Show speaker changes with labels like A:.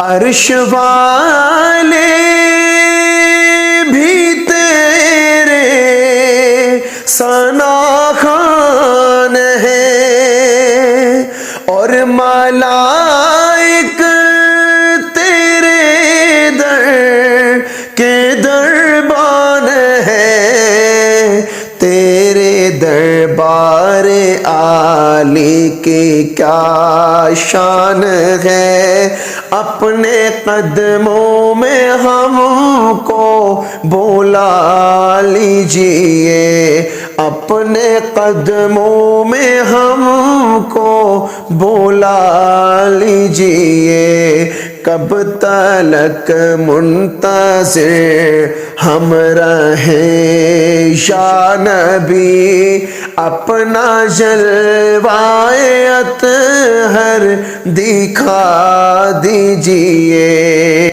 A: عرش والے بھی تیرے ثنا خوان ہیں اور ملائک تیرے در کے دربان ہیں. تیرے دربار عالی کی کیا شان ہے، اپنے قدموں میں ہم کو بلا لیجئے، اپنے قدموں میں ہم کو بلا لیجئے. کب تلک منتظر ہم رہیں یا نبی، اپنا جلوائے اطہر دکھا دیجئے.